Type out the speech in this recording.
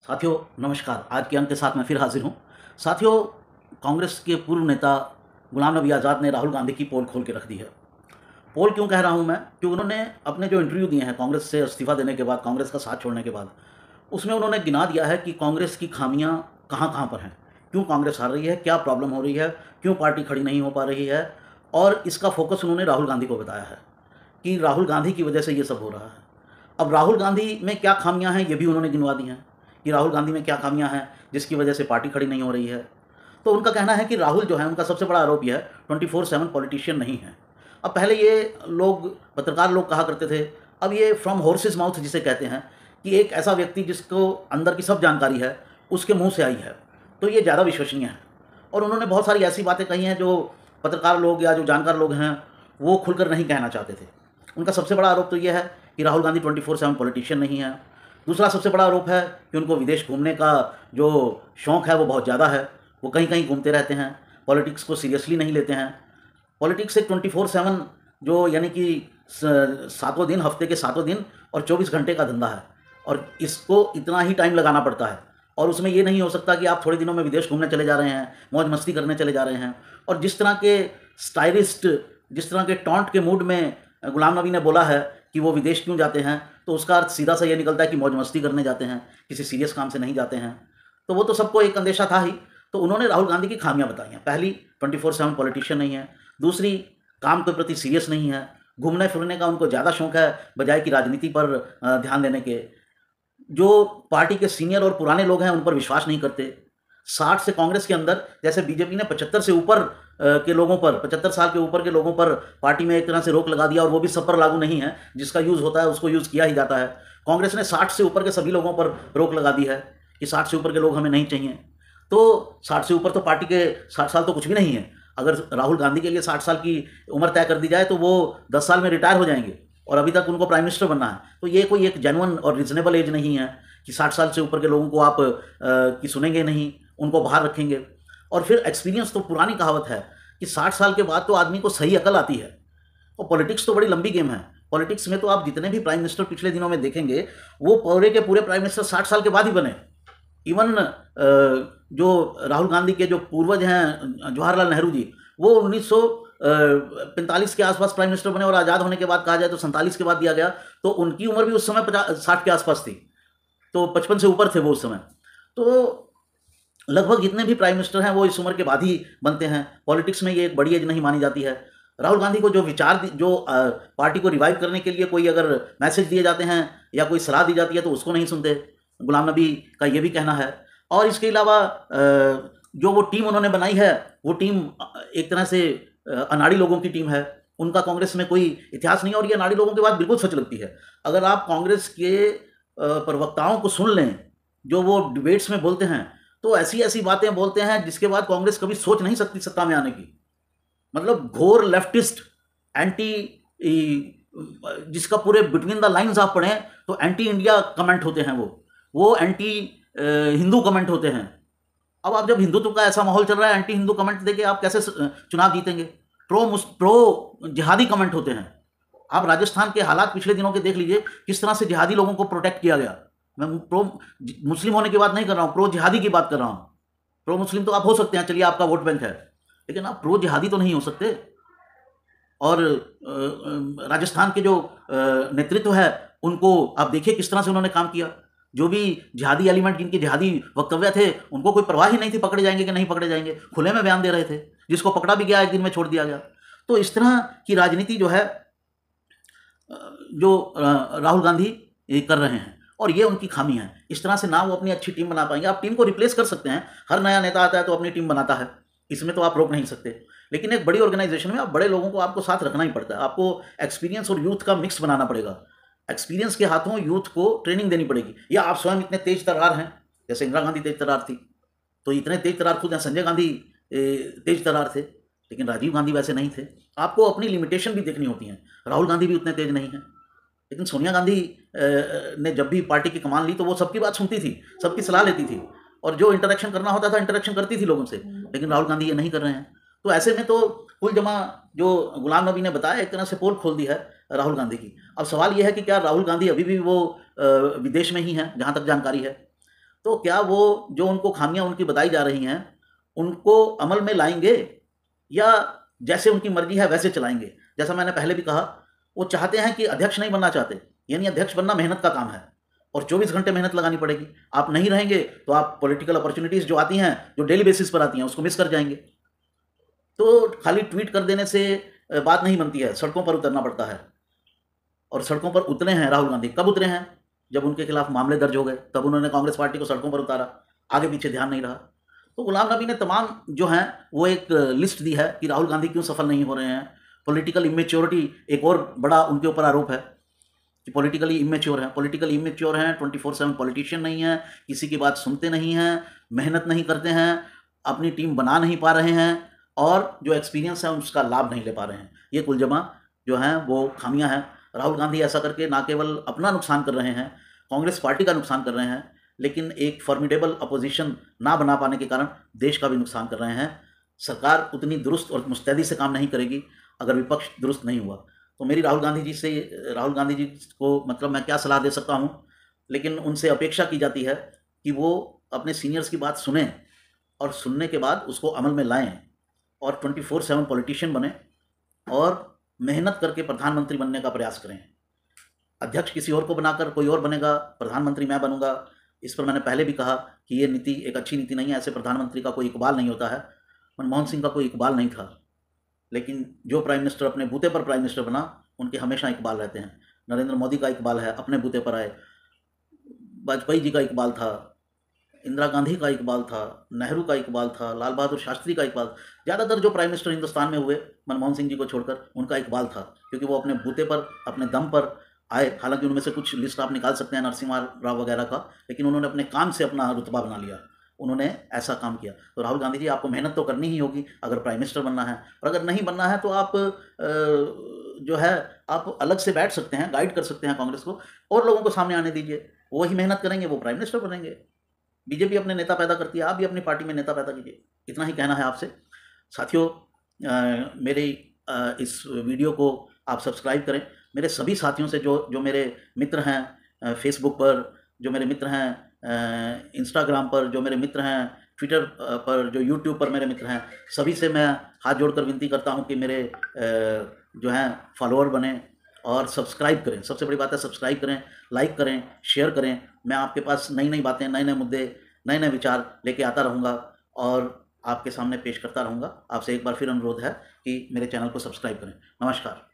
साथियों नमस्कार। आज के अंक के साथ मैं फिर हाजिर हूँ। साथियों, कांग्रेस के पूर्व नेता गुलाम नबी आज़ाद ने राहुल गांधी की पोल खोल के रख दी है। पोल क्यों कह रहा हूँ मैं? क्योंकि उन्होंने अपने जो इंटरव्यू दिए हैं कांग्रेस से इस्तीफा देने के बाद, कांग्रेस का साथ छोड़ने के बाद, उसमें उन्होंने गिना दिया है कि कांग्रेस की खामियां कहाँ कहाँ पर हैं, क्यों कांग्रेस हार रही है, क्या प्रॉब्लम हो रही है, क्यों पार्टी खड़ी नहीं हो पा रही है। और इसका फोकस उन्होंने राहुल गांधी को बताया है कि राहुल गांधी की वजह से ये सब हो रहा है। अब राहुल गांधी में क्या खामियां हैं ये भी उन्होंने गिनवा दी हैं कि राहुल गांधी में क्या खामियां हैं जिसकी वजह से पार्टी खड़ी नहीं हो रही है। तो उनका कहना है कि राहुल जो है, उनका सबसे बड़ा आरोप यह है 24/7 पॉलिटिशियन नहीं है। अब पहले ये लोग, पत्रकार लोग कहा करते थे, अब ये फ्रॉम हॉर्सेस माउथ जिसे कहते हैं कि एक ऐसा व्यक्ति जिसको अंदर की सब जानकारी है उसके मुंह से आई है, तो ये ज़्यादा विश्वसनीय है। और उन्होंने बहुत सारी ऐसी बातें कही हैं जो पत्रकार लोग या जो जानकार लोग हैं वो खुलकर नहीं कहना चाहते थे। उनका सबसे बड़ा आरोप तो ये है कि राहुल गांधी 24/7 पॉलिटिशियन नहीं है। दूसरा सबसे बड़ा आरोप है कि उनको विदेश घूमने का जो शौक़ है वो बहुत ज़्यादा है। वो कहीं कहीं घूमते रहते हैं, पॉलिटिक्स को सीरियसली नहीं लेते हैं। पॉलिटिक्स एक 24/7 जो यानी कि सातों दिन, हफ्ते के सातों दिन और 24 घंटे का धंधा है, और इसको इतना ही टाइम लगाना पड़ता है। और उसमें ये नहीं हो सकता कि आप थोड़े दिनों में विदेश घूमने चले जा रहे हैं, मौज मस्ती करने चले जा रहे हैं। और जिस तरह के स्टाइलिस्ट, जिस तरह के टॉन्ट के मूड में गुलाम नबी ने बोला है कि वो विदेश क्यों जाते हैं, तो उसका अर्थ सीधा सा ये निकलता है कि मौज मस्ती करने जाते हैं, किसी सीरियस काम से नहीं जाते हैं। तो वो तो सबको एक अंदेशा था ही। तो उन्होंने राहुल गांधी की खामियां बताई हैं। पहली, 24/7 पॉलिटिशियन नहीं है। दूसरी, काम के प्रति सीरियस नहीं है, घूमने फिरने का उनको ज़्यादा शौक है बजाय कि राजनीति पर ध्यान देने के। जो पार्टी के सीनियर और पुराने लोग हैं उन पर विश्वास नहीं करते। 60 से कांग्रेस के अंदर, जैसे बीजेपी ने 75 से ऊपर के लोगों पर, 75 साल के ऊपर के लोगों पर पार्टी में एक तरह से रोक लगा दिया, और वो भी सब पर लागू नहीं है, जिसका यूज़ होता है उसको यूज़ किया ही जाता है। कांग्रेस ने 60 से ऊपर के सभी लोगों पर रोक लगा दी है कि 60 से ऊपर के लोग हमें नहीं चाहिए। तो 60 से ऊपर तो पार्टी के 60 साल तो कुछ भी नहीं है। अगर राहुल गांधी के लिए 60 साल की उम्र तय कर दी जाए तो वो 10 साल में रिटायर हो जाएंगे, और अभी तक उनको प्राइम मिनिस्टर बनना है। तो ये कोई एक जेन्युइन और रीजनेबल एज नहीं है कि 60 साल से ऊपर के लोगों को आप की सुनेंगे नहीं, उनको बाहर रखेंगे। और फिर एक्सपीरियंस, तो पुरानी कहावत है कि 60 साल के बाद तो आदमी को सही अकल आती है। और पॉलिटिक्स तो बड़ी लंबी गेम है। पॉलिटिक्स में तो आप जितने भी प्राइम मिनिस्टर पिछले दिनों में देखेंगे, वो पूरे के पूरे प्राइम मिनिस्टर 60 साल के बाद ही बने। इवन जो राहुल गांधी के जो पूर्वज हैं जवाहरलाल नेहरू जी, वो 1945 के आसपास प्राइम मिनिस्टर बने, और आज़ाद होने के बाद कहा जाए तो 47 के बाद दिया गया। तो उनकी उम्र भी उस समय 60 के आसपास थी, तो 55 से ऊपर थे वो उस समय। तो लगभग जितने भी प्राइम मिनिस्टर हैं वो इस उम्र के बाद ही बनते हैं। पॉलिटिक्स में ये एक बड़ी एज नहीं मानी जाती है। राहुल गांधी को जो विचार, जो पार्टी को रिवाइव करने के लिए कोई अगर मैसेज दिए जाते हैं या कोई सलाह दी जाती है तो उसको नहीं सुनते। गुलाम नबी का ये भी कहना है। और इसके अलावा जो वो टीम उन्होंने बनाई है, वो टीम एक तरह से अनाड़ी लोगों की टीम है। उनका कांग्रेस में कोई इतिहास नहीं है, और ये अनाड़ी लोगों की बात बिल्कुल सच लगती है। अगर आप कांग्रेस के प्रवक्ताओं को सुन लें, जो वो डिबेट्स में बोलते हैं, तो ऐसी ऐसी बातें बोलते हैं जिसके बाद कांग्रेस कभी सोच नहीं सकती सत्ता में आने की। मतलब घोर लेफ्टिस्ट, एंटी, जिसका पूरे बिटवीन द लाइंस आप पढ़ें तो एंटी इंडिया कमेंट होते हैं, वो एंटी हिंदू कमेंट होते हैं। अब आप जब हिंदुत्व का ऐसा माहौल चल रहा है, एंटी हिंदू कमेंट देके आप कैसे चुनाव जीतेंगे? प्रो जिहादी कमेंट होते हैं। आप राजस्थान के हालात पिछले दिनों के देख लीजिए, किस तरह से जिहादी लोगों को प्रोटेक्ट किया गया। मैं प्रो मुस्लिम होने की बात नहीं कर रहा हूँ, प्रो जिहादी की बात कर रहा हूँ। प्रो मुस्लिम तो आप हो सकते हैं, चलिए आपका वोट बैंक है, लेकिन आप प्रो जिहादी तो नहीं हो सकते। और राजस्थान के जो नेतृत्व है उनको आप देखिए किस तरह से उन्होंने काम किया। जो भी जिहादी एलिमेंट, जिनके जिहादी वक्तव्य थे, उनको कोई परवाह ही नहीं थी पकड़े जाएंगे कि नहीं पकड़े जाएंगे, खुले में बयान दे रहे थे। जिसको पकड़ा भी गया एक दिन में छोड़ दिया गया। तो इस तरह की राजनीति जो है, जो राहुल गांधी कर रहे हैं, और ये उनकी खामी है। इस तरह से ना वो अपनी अच्छी टीम बना पाएंगे। आप टीम को रिप्लेस कर सकते हैं, हर नया नेता आता है तो अपनी टीम बनाता है, इसमें तो आप रोक नहीं सकते। लेकिन एक बड़ी ऑर्गेनाइजेशन में आप बड़े लोगों को आपको साथ रखना ही पड़ता है। आपको एक्सपीरियंस और यूथ का मिक्स बनाना पड़ेगा। एक्सपीरियंस के हाथों यूथ को ट्रेनिंग देनी पड़ेगी। या आप स्वयं इतने तेज तर्रार हैं, जैसे इंदिरा गांधी तेज तर्रार थी, तो इतने तेज तर्रार खुद हैं। संजय गांधी तेज तर्रार थे, लेकिन राजीव गांधी वैसे नहीं थे। आपको अपनी लिमिटेशन भी देखनी होती है। राहुल गांधी भी उतने तेज नहीं हैं, लेकिन सोनिया गांधी ने जब भी पार्टी की कमान ली तो वो सबकी बात सुनती थी, सबकी सलाह लेती थी, और जो इंटरेक्शन करना होता था इंटरेक्शन करती थी लोगों से। लेकिन राहुल गांधी ये नहीं कर रहे हैं। तो ऐसे में तो कुल जमा जो गुलाम नबी ने बताया, एक तरह से पोल खोल दी है राहुल गांधी की। अब सवाल यह है कि क्या राहुल गांधी अभी भी वो विदेश में ही हैं, जहाँ तक जानकारी है। तो क्या वो जो उनको खामियां उनकी बताई जा रही हैं उनको अमल में लाएंगे या जैसे उनकी मर्जी है वैसे चलाएंगे? जैसा मैंने पहले भी कहा, वो चाहते हैं कि अध्यक्ष नहीं बनना चाहते, यानी अध्यक्ष बनना मेहनत का काम है और 24 घंटे मेहनत लगानी पड़ेगी। आप नहीं रहेंगे तो आप पॉलिटिकल अपॉर्चुनिटीज़ जो आती हैं, जो डेली बेसिस पर आती हैं, उसको मिस कर जाएंगे। तो खाली ट्वीट कर देने से बात नहीं बनती है, सड़कों पर उतरना पड़ता है। और सड़कों पर उतरे हैं राहुल गांधी, कब उतरे हैं? जब उनके खिलाफ मामले दर्ज हो गए, तब उन्होंने कांग्रेस पार्टी को सड़कों पर उतारा, आगे पीछे ध्यान नहीं रहा। तो गुलाम नबी ने तमाम जो हैं वो एक लिस्ट दी है कि राहुल गांधी क्यों सफल नहीं हो रहे हैं। पॉलिटिकल इमेच्योरिटी एक और बड़ा उनके ऊपर आरोप है कि पॉलिटिकली इमेच्योर हैं। पॉलिटिकल इमेच्योर हैं, 24/7 पॉलिटिशियन नहीं हैं, किसी की बात सुनते नहीं हैं, मेहनत नहीं करते हैं, अपनी टीम बना नहीं पा रहे हैं और जो एक्सपीरियंस है उसका लाभ नहीं ले पा रहे हैं। ये कुलजमा जो हैं वो खामियां हैं। राहुल गांधी ऐसा करके ना केवल अपना नुकसान कर रहे हैं, कांग्रेस पार्टी का नुकसान कर रहे हैं, लेकिन एक फॉर्मिडेबल अपोजिशन ना बना पाने के कारण देश का भी नुकसान कर रहे हैं। सरकार उतनी दुरुस्त और मुस्तैदी से काम नहीं करेगी अगर विपक्ष दुरुस्त नहीं हुआ। तो मेरी राहुल गांधी जी को मतलब मैं क्या सलाह दे सकता हूँ, लेकिन उनसे अपेक्षा की जाती है कि वो अपने सीनियर्स की बात सुने और सुनने के बाद उसको अमल में लाएं और 24/7 पॉलिटिशियन बने और मेहनत करके प्रधानमंत्री बनने का प्रयास करें। अध्यक्ष किसी और को बनाकर कोई और बनेगा, प्रधानमंत्री मैं बनूंगा, इस पर मैंने पहले भी कहा कि ये नीति एक अच्छी नीति नहीं है। ऐसे प्रधानमंत्री का कोई इकबाल नहीं होता है। मनमोहन सिंह का कोई इकबाल नहीं था, लेकिन जो प्राइम मिनिस्टर अपने बूते पर प्राइम मिनिस्टर बना, उनके हमेशा इकबाल रहते हैं। नरेंद्र मोदी का इकबाल है, अपने बूते पर आए। वाजपेयी जी का इकबाल था, इंदिरा गांधी का इकबाल था, नेहरू का इकबाल था, लाल बहादुर शास्त्री का इकबाल। ज़्यादातर जो प्राइम मिनिस्टर हिंदुस्तान में हुए मनमोहन सिंह जी को छोड़कर, उनका इकबाल था, क्योंकि वो अपने बूते पर अपने दम पर आए। हालांकि उनमें से कुछ लिस्ट आप निकाल सकते हैं नरसिम्हा राव वगैरह का, लेकिन उन्होंने अपने काम से अपना रुतबा बना लिया, उन्होंने ऐसा काम किया। तो राहुल गांधी जी, आपको मेहनत तो करनी ही होगी अगर प्राइम मिनिस्टर बनना है, और अगर नहीं बनना है तो आप जो है आप अलग से बैठ सकते हैं, गाइड कर सकते हैं कांग्रेस को, और लोगों को सामने आने दीजिए। वो ही मेहनत करेंगे, वो प्राइम मिनिस्टर बनेंगे। बीजेपी अपने नेता पैदा करती है, आप भी अपनी पार्टी में नेता पैदा कीजिए। इतना ही कहना है आपसे साथियों। मेरे इस वीडियो को आप सब्सक्राइब करें। मेरे सभी साथियों से जो मेरे मित्र हैं फेसबुक पर, जो मेरे मित्र हैं इंस्टाग्राम पर, जो मेरे मित्र हैं ट्विटर पर, जो यूट्यूब पर मेरे मित्र हैं, सभी से मैं हाथ जोड़कर विनती करता हूं कि मेरे जो हैं फॉलोअर बने और सब्सक्राइब करें। सबसे बड़ी बात है सब्सक्राइब करें, लाइक करें, शेयर करें। मैं आपके पास नई नई बातें, नए नए मुद्दे, नए नए विचार लेके आता रहूँगा और आपके सामने पेश करता रहूँगा। आपसे एक बार फिर अनुरोध है कि मेरे चैनल को सब्सक्राइब करें। नमस्कार।